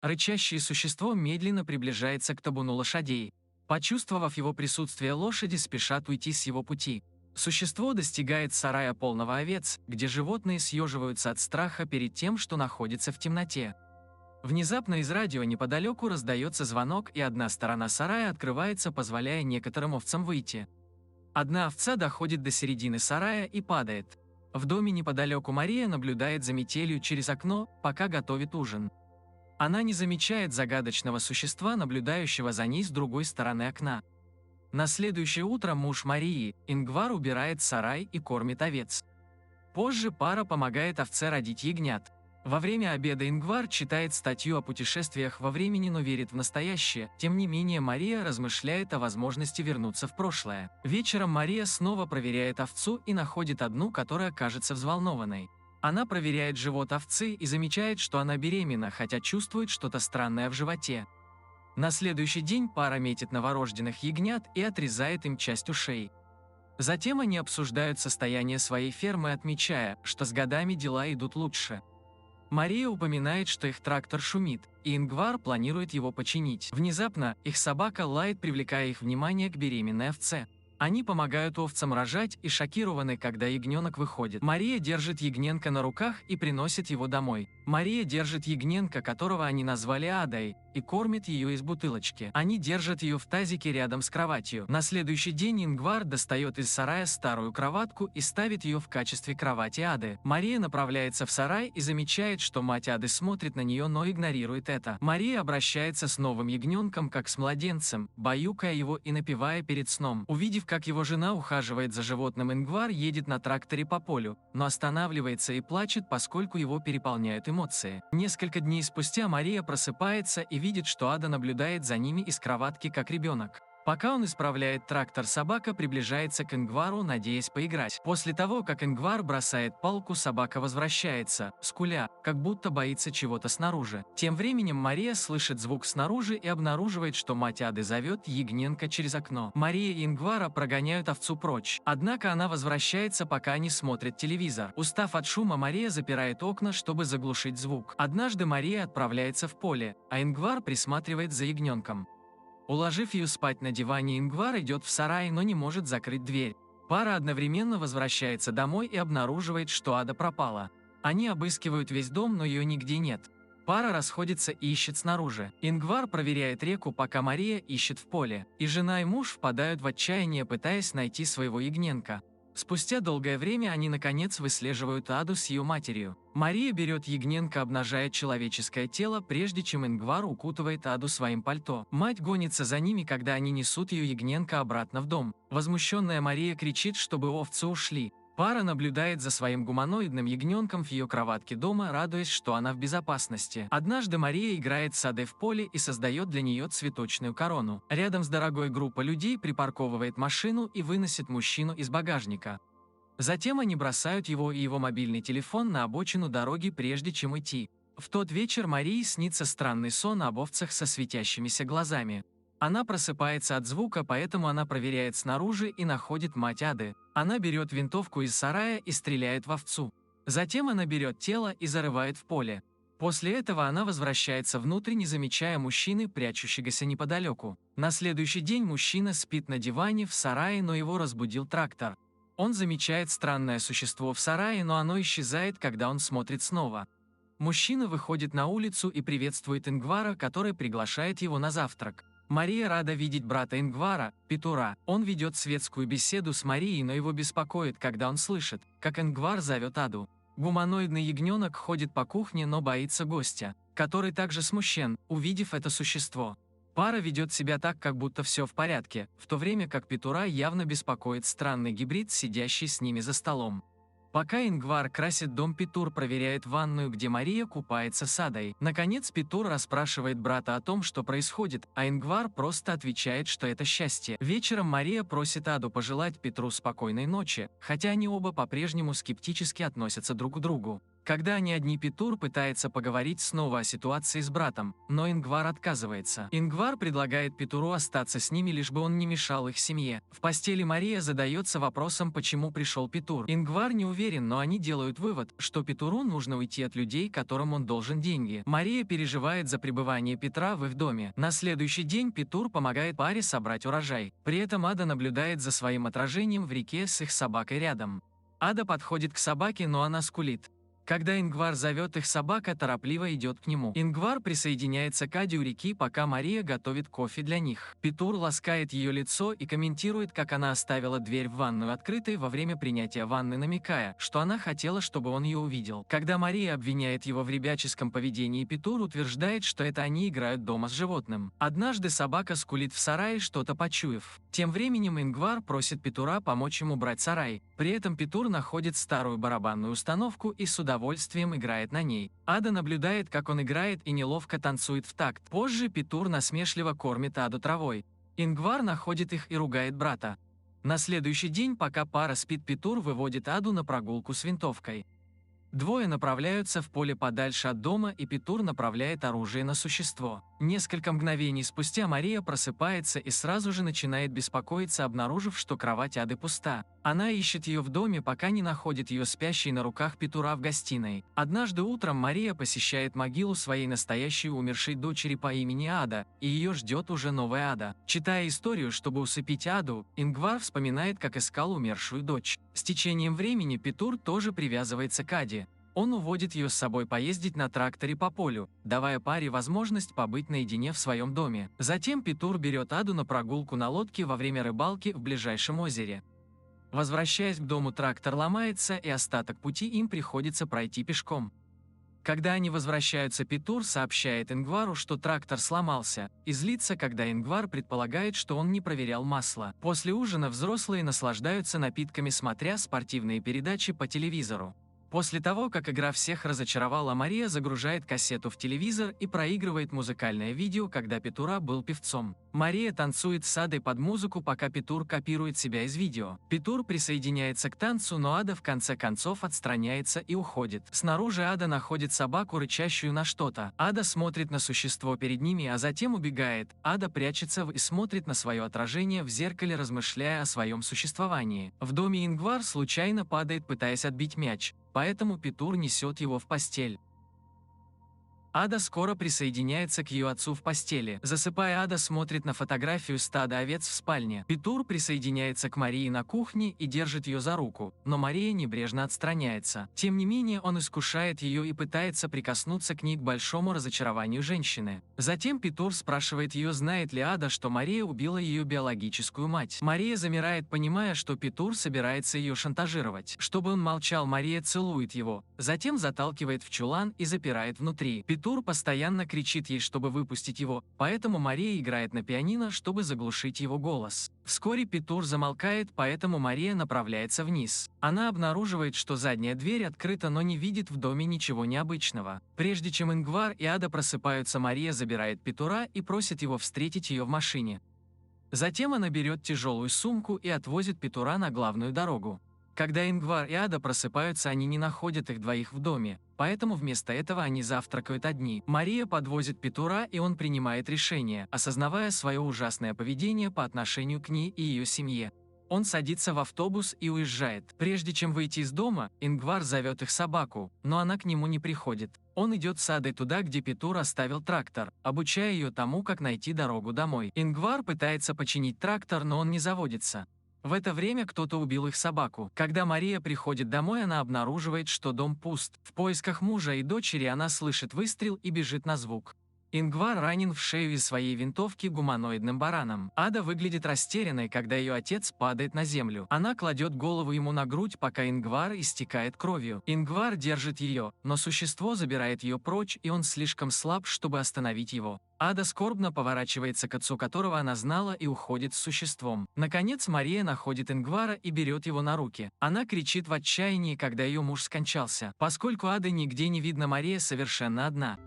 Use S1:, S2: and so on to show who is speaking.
S1: Рычащее существо медленно приближается к табуну лошадей. Почувствовав его присутствие, лошади спешат уйти с его пути. Существо достигает сарая полного овец, где животные съеживаются от страха перед тем, что находится в темноте. Внезапно из радио неподалеку раздается звонок, и одна сторона сарая открывается, позволяя некоторым овцам выйти. Одна овца доходит до середины сарая и падает. В доме неподалеку Мария наблюдает за метелью через окно, пока готовит ужин. Она не замечает загадочного существа, наблюдающего за ней с другой стороны окна. На следующее утро муж Марии, Ингвар, убирает сарай и кормит овец. Позже пара помогает овце родить ягнят. Во время обеда Ингвар читает статью о путешествиях во времени, но верит в настоящее. Тем не менее, Мария размышляет о возможности вернуться в прошлое. Вечером Мария снова проверяет овцу и находит одну, которая кажется взволнованной. Она проверяет живот овцы и замечает, что она беременна, хотя чувствует что-то странное в животе. На следующий день пара метит новорожденных ягнят и отрезает им часть ушей. Затем они обсуждают состояние своей фермы, отмечая, что с годами дела идут лучше. Мария упоминает, что их трактор шумит, и Ингвар планирует его починить. Внезапно их собака лает, привлекая их внимание к беременной овце. Они помогают овцам рожать и шокированы, когда ягненок выходит. Мария держит ягненка на руках и приносит его домой. Мария держит ягненка, которого они назвали Адой, и кормит ее из бутылочки. Они держат ее в тазике рядом с кроватью. На следующий день Ингвар достает из сарая старую кроватку и ставит ее в качестве кровати Ады. Мария направляется в сарай и замечает, что мать Ады смотрит на нее, но игнорирует это. Мария обращается с новым ягненком, как с младенцем, баюкая его и напевая перед сном. Увидев, как его жена ухаживает за животным, Ингвар едет на тракторе по полю, но останавливается и плачет, поскольку его переполняют эмоции. Несколько дней спустя Мария просыпается и видит, что Ада наблюдает за ними из кроватки, как ребенок. Пока он исправляет трактор, собака приближается к Ингвару, надеясь поиграть. После того, как Ингвар бросает палку, собака возвращается, скуля, как будто боится чего-то снаружи. Тем временем Мария слышит звук снаружи и обнаруживает, что мать Ады зовет ягненка через окно. Мария и Ингвара прогоняют овцу прочь. Однако она возвращается, пока они смотрят телевизор. Устав от шума, Мария запирает окна, чтобы заглушить звук. Однажды Мария отправляется в поле, а Ингвар присматривает за ягненком. Уложив ее спать на диване, Ингвар идет в сарай, но не может закрыть дверь. Пара одновременно возвращается домой и обнаруживает, что Ада пропала. Они обыскивают весь дом, но ее нигде нет. Пара расходится и ищет снаружи. Ингвар проверяет реку, пока Мария ищет в поле. И жена и муж впадают в отчаяние, пытаясь найти своего ягненка. Спустя долгое время они наконец выслеживают Аду с ее матерью. Мария берет ягненка, обнажая человеческое тело, прежде чем Ингвар укутывает Аду своим пальто. Мать гонится за ними, когда они несут ее ягненка обратно в дом. Возмущенная Мария кричит, чтобы овцы ушли. Пара наблюдает за своим гуманоидным ягненком в ее кроватке дома, радуясь, что она в безопасности. Однажды Мария играет с Адой в поле и создает для нее цветочную корону. Рядом с дорогой группа людей припарковывает машину и выносит мужчину из багажника. Затем они бросают его и его мобильный телефон на обочину дороги, прежде чем уйти. В тот вечер Марии снится странный сон об овцах со светящимися глазами. Она просыпается от звука, поэтому она проверяет снаружи и находит мать Ады. Она берет винтовку из сарая и стреляет в овцу. Затем она берет тело и зарывает в поле. После этого она возвращается внутрь, не замечая мужчины, прячущегося неподалеку. На следующий день мужчина спит на диване в сарае, но его разбудил трактор. Он замечает странное существо в сарае, но оно исчезает, когда он смотрит снова. Мужчина выходит на улицу и приветствует Ингвара, который приглашает его на завтрак. Мария рада видеть брата Ингвара, Петура. Он ведет светскую беседу с Марией, но его беспокоит, когда он слышит, как Ингвар зовет Аду. Гуманоидный ягненок ходит по кухне, но боится гостя, который также смущен, увидев это существо. Пара ведет себя так, как будто все в порядке, в то время как Петура явно беспокоит странный гибрид, сидящий с ними за столом. Пока Ингвар красит дом, Петур проверяет ванную, где Мария купается с Адой. Наконец Петур расспрашивает брата о том, что происходит, а Ингвар просто отвечает, что это счастье. Вечером Мария просит Аду пожелать Петру спокойной ночи, хотя они оба по-прежнему скептически относятся друг к другу. Когда они одни, Петур пытается поговорить снова о ситуации с братом, но Ингвар отказывается. Ингвар предлагает Петуру остаться с ними, лишь бы он не мешал их семье. В постели Мария задается вопросом, почему пришел Петур. Ингвар не уверен, но они делают вывод, что Петуру нужно уйти от людей, которым он должен деньги. Мария переживает за пребывание Петра в их доме. На следующий день Петур помогает паре собрать урожай. При этом Ада наблюдает за своим отражением в реке с их собакой рядом. Ада подходит к собаке, но она скулит. Когда Ингвар зовет их, собака торопливо идет к нему. Ингвар присоединяется к Аде у реки, пока Мария готовит кофе для них. Петур ласкает ее лицо и комментирует, как она оставила дверь в ванную открытой во время принятия ванны, намекая, что она хотела, чтобы он ее увидел. Когда Мария обвиняет его в ребяческом поведении, Петур утверждает, что это они играют дома с животным. Однажды собака скулит в сарае, что-то почуяв. Тем временем Ингвар просит Петура помочь ему убрать сарай. При этом Петур находит старую барабанную установку и с удовольствием играет на ней. Ада наблюдает, как он играет, и неловко танцует в такт. Позже Петур насмешливо кормит Аду травой. Ингвар находит их и ругает брата. На следующий день, пока пара спит, Петур выводит Аду на прогулку с винтовкой. Двое направляются в поле подальше от дома, и Петур направляет оружие на существо. Несколько мгновений спустя Мария просыпается и сразу же начинает беспокоиться, обнаружив, что кровать Ады пуста. Она ищет ее в доме, пока не находит ее спящей на руках Петура в гостиной. Однажды утром Мария посещает могилу своей настоящей умершей дочери по имени Ада, и ее ждет уже новая Ада. Читая историю, чтобы усыпить Аду, Ингвар вспоминает, как искал умершую дочь. С течением времени Петур тоже привязывается к Аде. Он уводит ее с собой поездить на тракторе по полю, давая паре возможность побыть наедине в своем доме. Затем Петур берет Аду на прогулку на лодке во время рыбалки в ближайшем озере. Возвращаясь к дому, трактор ломается, и остаток пути им приходится пройти пешком. Когда они возвращаются, Петур сообщает Ингвару, что трактор сломался, и злится, когда Ингвар предполагает, что он не проверял масло. После ужина взрослые наслаждаются напитками, смотря спортивные передачи по телевизору. После того, как игра всех разочаровала, Мария загружает кассету в телевизор и проигрывает музыкальное видео, когда Петура был певцом. Мария танцует с Адой под музыку, пока Петур копирует себя из видео. Петур присоединяется к танцу, но Ада в конце концов отстраняется и уходит. Снаружи Ада находит собаку, рычащую на что-то. Ада смотрит на существо перед ними, а затем убегает. Ада прячется и смотрит на свое отражение в зеркале, размышляя о своем существовании. В доме Ингвар случайно падает, пытаясь отбить мяч. Поэтому Петур несет его в постель. Ада скоро присоединяется к ее отцу в постели. Засыпая, Ада смотрит на фотографию стада овец в спальне. Петур присоединяется к Марии на кухне и держит ее за руку, но Мария небрежно отстраняется. Тем не менее, он искушает ее и пытается прикоснуться к ней, к большому разочарованию женщины. Затем Петур спрашивает ее, знает ли Ада, что Мария убила ее биологическую мать. Мария замирает, понимая, что Петур собирается ее шантажировать. Чтобы он молчал, Мария целует его, затем заталкивает в чулан и запирает внутри. Петур постоянно кричит ей, чтобы выпустить его, поэтому Мария играет на пианино, чтобы заглушить его голос. Вскоре Петур замолкает, поэтому Мария направляется вниз. Она обнаруживает, что задняя дверь открыта, но не видит в доме ничего необычного. Прежде чем Ингвар и Ада просыпаются, Мария забирает Петура и просит его встретить ее в машине. Затем она берет тяжелую сумку и отвозит Петура на главную дорогу. Когда Ингвар и Ада просыпаются, они не находят их двоих в доме, поэтому вместо этого они завтракают одни. Мария подвозит Петура, и он принимает решение, осознавая свое ужасное поведение по отношению к ней и ее семье. Он садится в автобус и уезжает. Прежде чем выйти из дома, Ингвар зовет их собаку, но она к нему не приходит. Он идет с Адой туда, где Петур оставил трактор, обучая ее тому, как найти дорогу домой. Ингвар пытается починить трактор, но он не заводится. В это время кто-то убил их собаку. Когда Мария приходит домой, она обнаруживает, что дом пуст. В поисках мужа и дочери она слышит выстрел и бежит на звук. Ингвар ранен в шею из своей винтовки гуманоидным бараном. Ада выглядит растерянной, когда ее отец падает на землю. Она кладет голову ему на грудь, пока Ингвар истекает кровью. Ингвар держит ее, но существо забирает ее прочь, и он слишком слаб, чтобы остановить его. Ада скорбно поворачивается к отцу, которого она знала, и уходит с существом. Наконец Мария находит Ингвара и берет его на руки. Она кричит в отчаянии, когда ее муж скончался. Поскольку Ады нигде не видно, Мария совершенно одна.